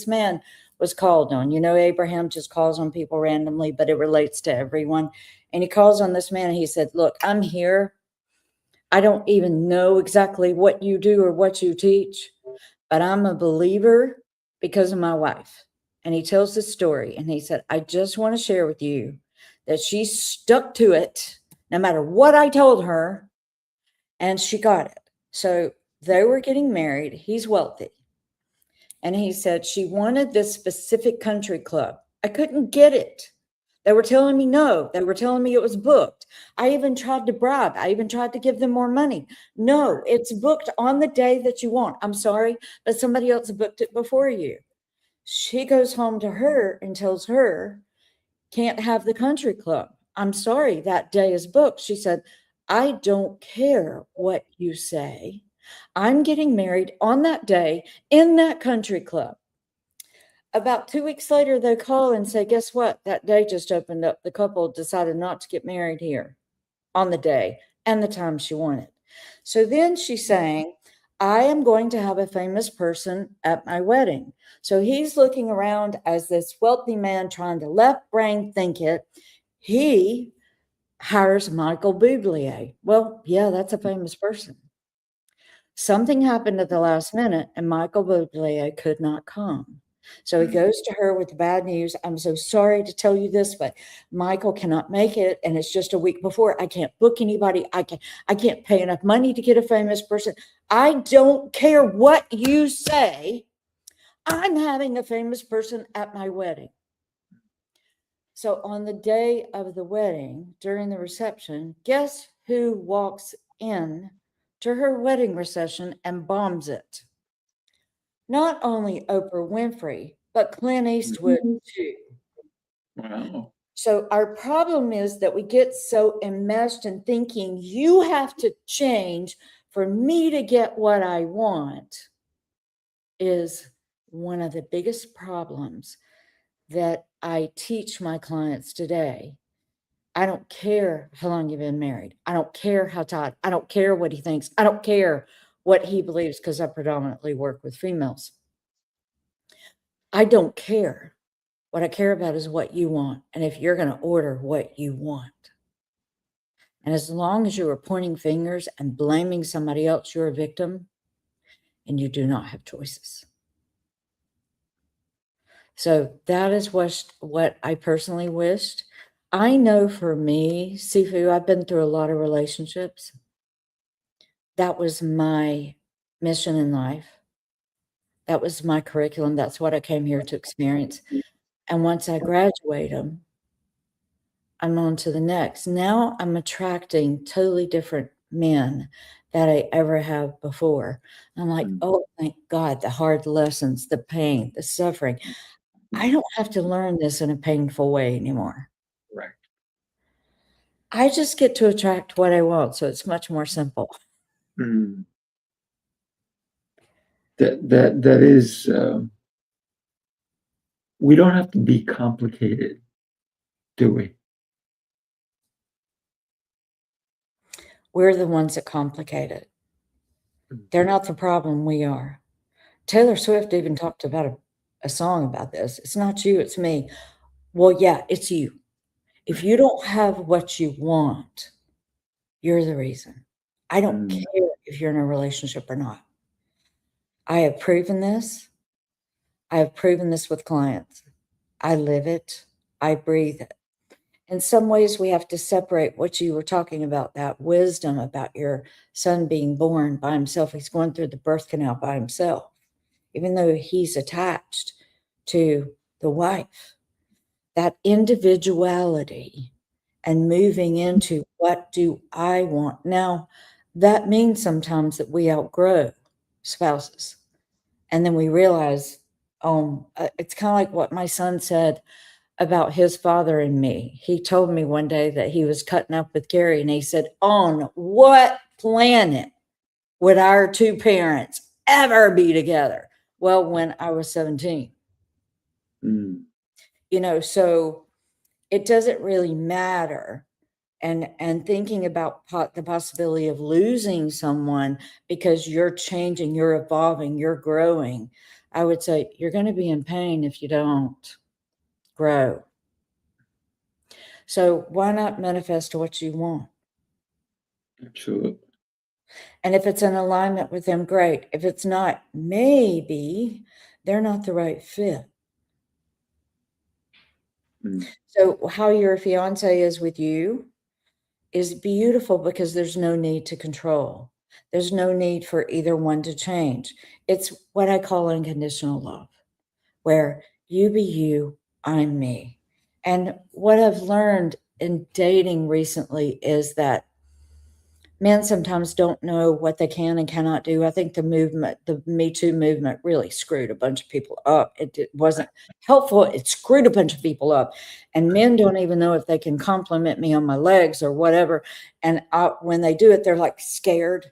man was called on. You know, Abraham just calls on people randomly, but it relates to everyone. And he calls on this man and he said, look, I'm here. I don't even know exactly what you do or what you teach, but I'm a believer because of my wife. And he tells the story and he said, I just want to share with you that she stuck to it no matter what I told her. And she got it. So they were getting married. He's wealthy. And he said, she wanted this specific country club. I couldn't get it. They were telling me no. They were telling me it was booked. I even tried to bribe. I even tried to give them more money. No, it's booked on the day that you want. I'm sorry, but somebody else booked it before you. She goes home to her and tells her, can't have the country club. I'm sorry, that day is booked. She said, I don't care what you say. I'm getting married on that day in that country club. About 2 weeks later, they call and say, guess what? That day just opened up. The couple decided not to get married here on the day and the time she wanted. So then she's saying, I am going to have a famous person at my wedding. So he's looking around as this wealthy man trying to left brain think it. He hires Michael Bublé. Well, yeah, that's a famous person. Something happened at the last minute and Michael Bublé could not come. So he goes to her with the bad news. I'm so sorry to tell you this, but Michael cannot make it. And it's just a week before. I can't book anybody. I can't pay enough money to get a famous person. I don't care what you say. I'm having a famous person at my wedding. So on the day of the wedding, during the reception, guess who walks in to her wedding reception and bombs it? Not only Oprah Winfrey, but Clint Eastwood too. Wow. So our problem is that we get so enmeshed in thinking you have to change for me to get what I want is one of the biggest problems that I teach my clients today. I don't care how long you've been married. I don't care how tight. I don't care what he thinks. I don't care what he believes because I predominantly work with females. I don't care. What I care about is what you want and if you're going to order what you want. And as long as you are pointing fingers and blaming somebody else, you're a victim and you do not have choices. So that is what I personally wished. I know for me, Sifu, I've been through a lot of relationships. That was my mission in life. That was my curriculum. That's what I came here to experience. And once I graduate them, I'm on to the next. Now I'm attracting totally different men that I ever have before. I'm like, oh, thank God, the hard lessons, the pain, the suffering. I don't have to learn this in a painful way anymore. Right. I just get to attract what I want. So it's much more simple. Mm. That is, we don't have to be complicated, do we? We're the ones that complicate it. They're not the problem, we are. Taylor Swift even talked about a song about this. It's not you, it's me. Well, yeah, it's you. If you don't have what you want, you're the reason. I don't care if you're in a relationship or not. I have proven this. I have proven this with clients. I live it. I breathe it. In some ways, we have to separate what you were talking about, that wisdom about your son being born by himself. He's going through the birth canal by himself, even though he's attached to the wife. That individuality and moving into what do I want? Now, that means sometimes that we outgrow spouses. And then we realize, it's kind of like what my son said about his father and me. He told me one day that he was cutting up with Gary, and he said, on what planet would our two parents ever be together? Well, when I was 17. So it doesn't really matter. And thinking about the possibility of losing someone because you're changing, you're evolving, you're growing, I would say you're going to be in pain if you don't grow. So why not manifest what you want? Absolutely. And if it's in alignment with them, great. If it's not, maybe they're not the right fit. So how your fiance is with you is beautiful because there's no need to control. There's no need for either one to change. It's what I call unconditional love, where you be you, I'm me. And what I've learned in dating recently is that men sometimes don't know what they can and cannot do. I think the Me Too movement really screwed a bunch of people up. It wasn't helpful. It screwed a bunch of people up. And men don't even know if they can compliment me on my legs or whatever. And when they do it, they're like scared.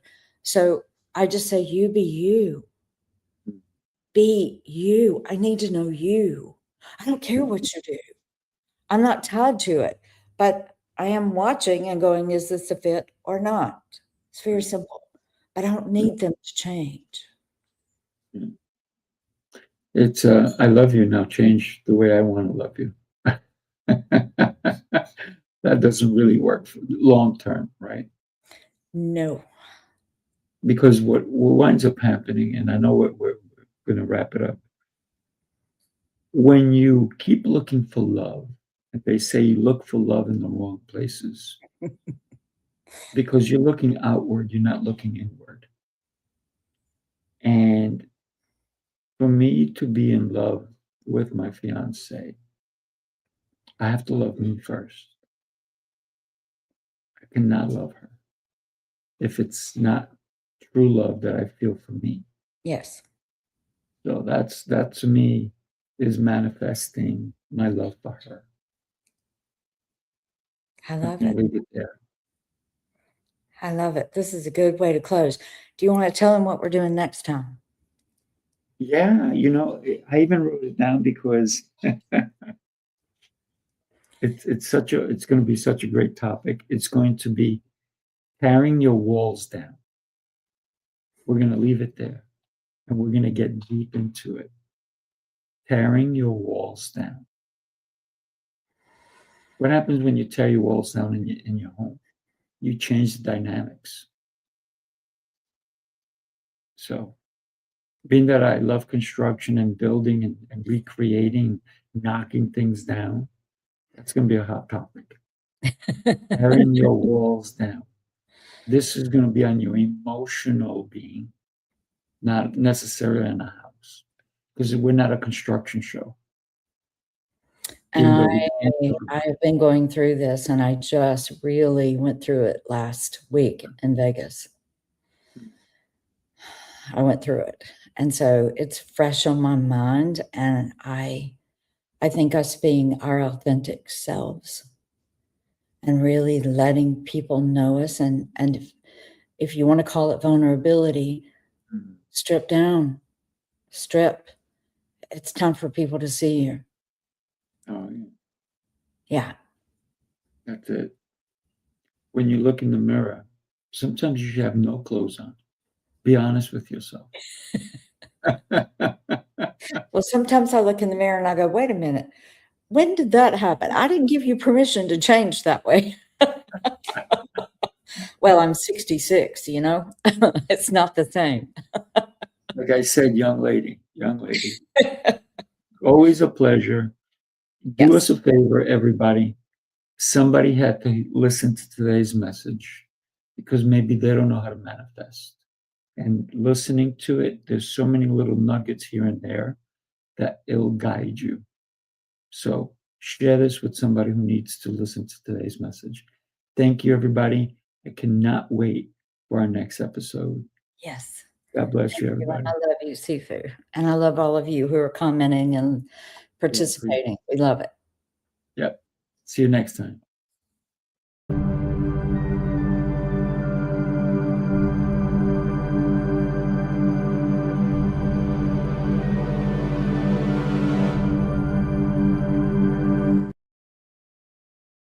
So I just say, you be you. Be you. I need to know you. I don't care what you do. I'm not tied to it. But I am watching and going, is this a fit or not? It's very simple, but I don't need them to change. It's I love you now. Change the way I want to love you. That doesn't really work for long term, right? No. Because what winds up happening, and I know we're going to wrap it up. When you keep looking for love, and they say you look for love in the wrong places, because you're looking outward, you're not looking inward. And for me to be in love with my fiance, I have to love me first. I cannot love her if it's not true love that I feel for me. Yes. So that to me is manifesting my love for her. I love I'll it. leave it there. I love it. This is a good way to close. Do you want to tell them what we're doing next time? Yeah, I even wrote it down because it's going to be such a great topic. It's going to be tearing your walls down. We're going to leave it there, and we're going to get deep into it. Tearing your walls down. What happens when you tear your walls down in your home? you change the dynamics. So, being that I love construction and building and recreating, knocking things down, that's going to be a hot topic. Tearing your walls down. This is going to be on your emotional being, not necessarily in a house, because we're not a construction show. And I have been going through this, and I just really went through it last week in Vegas. I went through it. And so it's fresh on my mind. And I think us being our authentic selves and really letting people know us. And if you want to call it vulnerability, strip down, strip. It's time for people to see you. Oh, yeah. That's it. When you look in the mirror, sometimes you should have no clothes on. Be honest with yourself. Well, sometimes I look in the mirror and I go, wait a minute. When did that happen? I didn't give you permission to change that way. Well, I'm 66, you know, it's not the same. Like I said, young lady, always a pleasure. Do us a favor, everybody. Somebody had to listen to today's message because maybe they don't know how to manifest. And listening to it, there's so many little nuggets here and there that it'll guide you. So share this with somebody who needs to listen to today's message. Thank you, everybody. I cannot wait for our next episode. Yes. God bless you, everybody. I love you, Sifu. And I love all of you who are commenting and participating. We love it. Yep. See you next time.